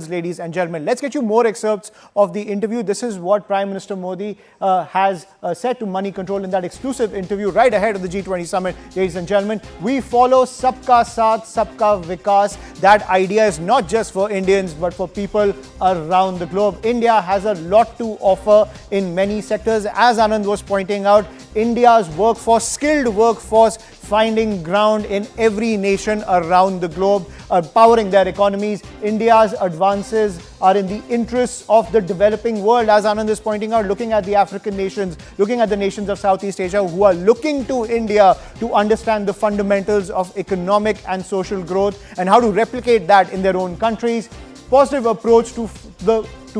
ladies and gentlemen. Let's get you more excerpts of the interview. This is what Prime Minister Modi has said to Money Control in that exclusive interview right ahead of the G20 summit. Ladies and gentlemen, we follow Sabka Saath, Sabka Vikas. That idea is not just for Indians, but for people around the globe. India has a lot to offer in many sectors. As Anand was pointing out, India's workforce, skilled workforce, finding ground in every nation around the globe, powering their economies. India's advances are in the interests of the developing world, as Anand is pointing out, looking at the African nations, looking at the nations of Southeast Asia who are looking to India to understand the fundamentals of economic and social growth and how to replicate that in their own countries. Positive approach to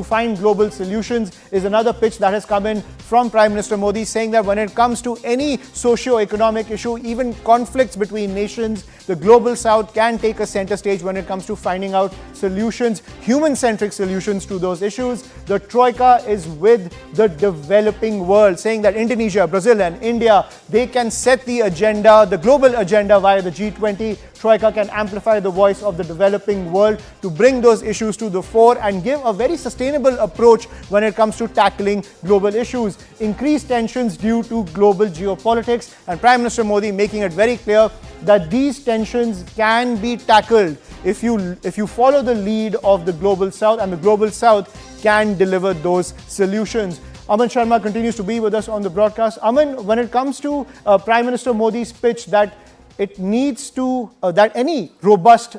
find global solutions is another pitch that has come in from Prime Minister Modi, saying that when it comes to any socio-economic issue, even conflicts between nations, the global south can take a center stage when it comes to finding out solutions, human-centric solutions to those issues. The Troika is with the developing world, saying that Indonesia, Brazil and India, they can set the agenda, the global agenda via the G20. Troika can amplify the voice of the developing world to bring those issues to the fore and give a very sustainable approach when it comes to tackling global issues. Increased tensions due to global geopolitics, and Prime Minister Modi making it very clear that these tensions can be tackled if you follow the lead of the global south, and the global south can deliver those solutions. Aman Sharma continues to be with us on the broadcast. Aman, when it comes to Prime Minister Modi's pitch that it needs to, that any robust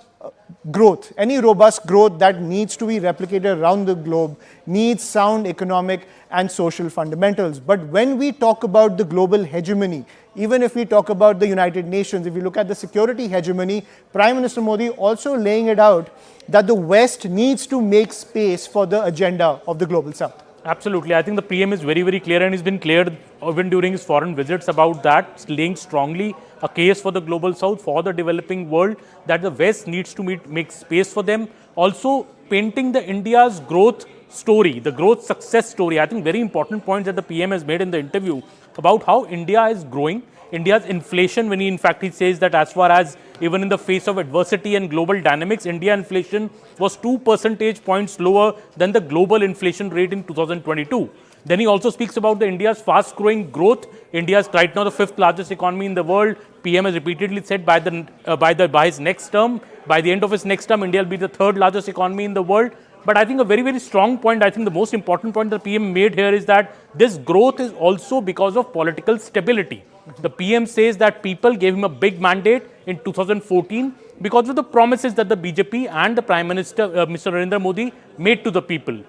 growth that needs to be replicated around the globe needs sound economic and social fundamentals. But when we talk about the global hegemony, even if we talk about the United Nations, if you look at the security hegemony, Prime Minister Modi also laying it out that the West needs to make space for the agenda of the global south. Absolutely. I think the PM is very, very clear, and he's been clear even during his foreign visits about that, laying strongly a case for the global south, for the developing world, that the West needs to make space for them. Also painting the India's growth story, the growth success story. I think very important points that the PM has made in the interview about how India is growing. India's inflation, when he says that as far as even in the face of adversity and global dynamics, India inflation was 2 percentage points lower than the global inflation rate in 2022. Then he also speaks about the India's fast growing growth. India is right now the 5th largest economy in the world. PM has repeatedly said by his next term, by the end of his next term, India will be the 3rd largest economy in the world. But I think a very, very strong point, I think the most important point the PM made here is that this growth is also because of political stability. The PM says that people gave him a big mandate in 2014 because of the promises that the BJP and the Prime Minister, Mr. Narendra Modi, made to the people.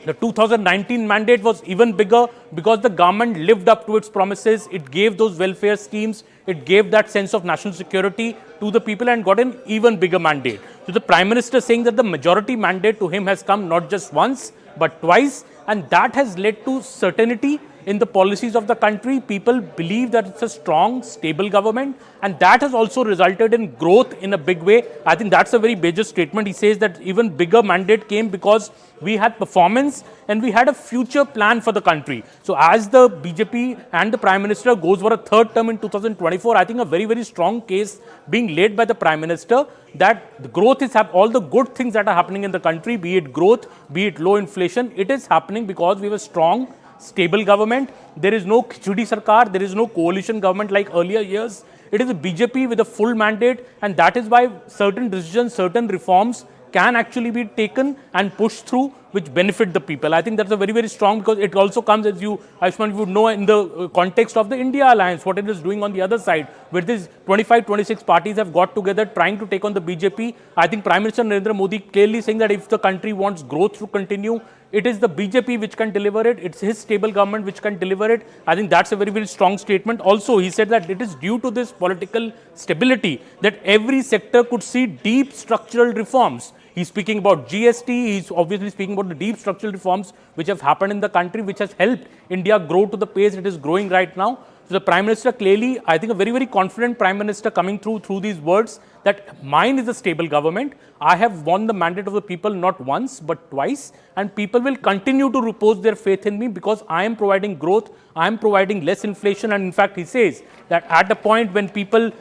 The 2019 mandate was even bigger because the government lived up to its promises. It gave those welfare schemes. It gave that sense of national security to the people and got an even bigger mandate. So the Prime Minister saying that the majority mandate to him has come not just once, but twice. And that has led to certainty in the policies of the country. People believe that it's a strong, stable government, and that has also resulted in growth in a big way. I think that's a very major statement. He says that even bigger mandate came because we had performance and we had a future plan for the country. So as the BJP and the Prime Minister goes for a 3rd term in 2024, I think a very, very strong case being laid by the Prime Minister that the growth is all the good things that are happening in the country, be it growth, be it low inflation, it is happening because we have a strong, stable government. There is no Khichdi Sarkar, there is no coalition government like earlier years. It is a BJP with a full mandate, and that is why certain decisions, certain reforms can actually be taken and pushed through which benefit the people. I think that's a very, very strong, because it also comes, as you, Ayushman, would know, in the context of the India alliance, what it is doing on the other side, where these 25, 26 parties have got together trying to take on the BJP. I think Prime Minister Narendra Modi clearly saying that if the country wants growth to continue, it is the BJP which can deliver it. It's his stable government which can deliver it. I think that's a very, very strong statement. Also, he said that it is due to this political stability that every sector could see deep structural reforms. He's speaking about GST. He's obviously speaking about the deep structural reforms which have happened in the country, which has helped India grow to the pace it is growing right now. So the Prime Minister clearly, I think a very, very confident Prime Minister coming through these words that mine is a stable government. I have won the mandate of the people not once but twice, and people will continue to repose their faith in me because I am providing growth, I am providing less inflation, and in fact he says that at a point when the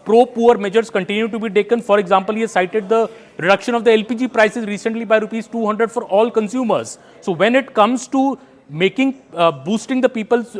pro-poor measures continue to be taken, for example, he has cited the reduction of the LPG prices recently by rupees 200 for all consumers. So when it comes to boosting the people's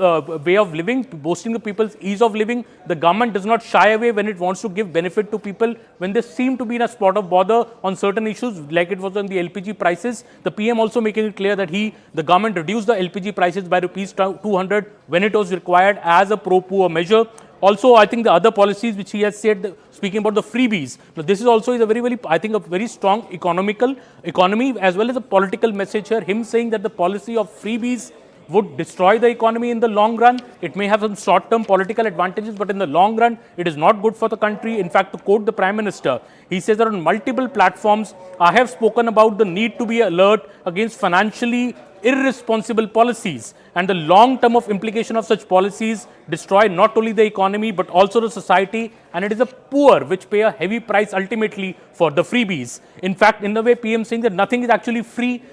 way of living, boosting the people's ease of living, the government does not shy away when it wants to give benefit to people when they seem to be in a spot of bother on certain issues, like it was on the LPG prices. The PM also making it clear that the government reduced the LPG prices by rupees 200 when it was required as a pro-poor measure. Also, I think the other policies which he has said, speaking about the freebies, now this is also a very, I think a very strong economy as well as a political message here. Him saying that the policy of freebies would destroy the economy in the long run. It may have some short-term political advantages, but in the long run, it is not good for the country. In fact, to quote the Prime Minister, he says that on multiple platforms, I have spoken about the need to be alert against financially irresponsible policies, and the long term of implication of such policies destroy not only the economy but also the society, and it is the poor which pay a heavy price ultimately for the freebies. In fact, in the way PM saying that nothing is actually free,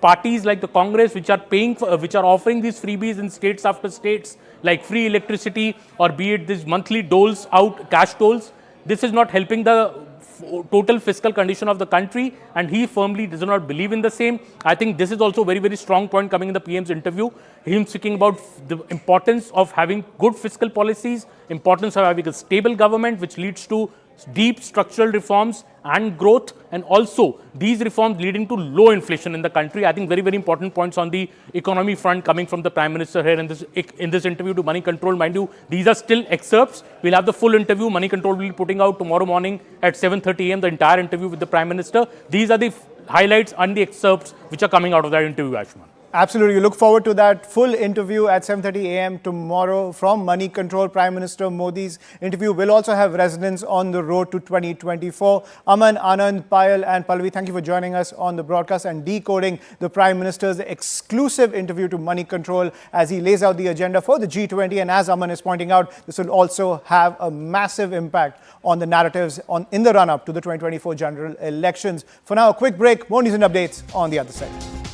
parties like the Congress which are offering these freebies in states after states, like free electricity or be it these monthly doles out, cash doles, this is not helping the total fiscal condition of the country, and he firmly does not believe in the same. I think this is also a very, very strong point coming in the PM's interview. Him speaking about the importance of having good fiscal policies, importance of having a stable government which leads to deep structural reforms and growth, and also these reforms leading to low inflation in the country. I think very, very important points on the economy front coming from the Prime Minister here in this interview to Money Control. Mind you, these are still excerpts. We'll have the full interview. Money Control will be putting out tomorrow morning at 7:30 a.m. the entire interview with the Prime Minister. These are the highlights and the excerpts which are coming out of that interview, Ashman. Absolutely. You look forward to that full interview at 7:30 a.m. tomorrow from Money Control. Prime Minister Modi's interview will also have resonance on the road to 2024. Aman, Anand, Payal and Pallavi, thank you for joining us on the broadcast and decoding the Prime Minister's exclusive interview to Money Control as he lays out the agenda for the G20. And as Aman is pointing out, this will also have a massive impact on the narratives in the run-up to the 2024 general elections. For now, a quick break. More news and updates on the other side.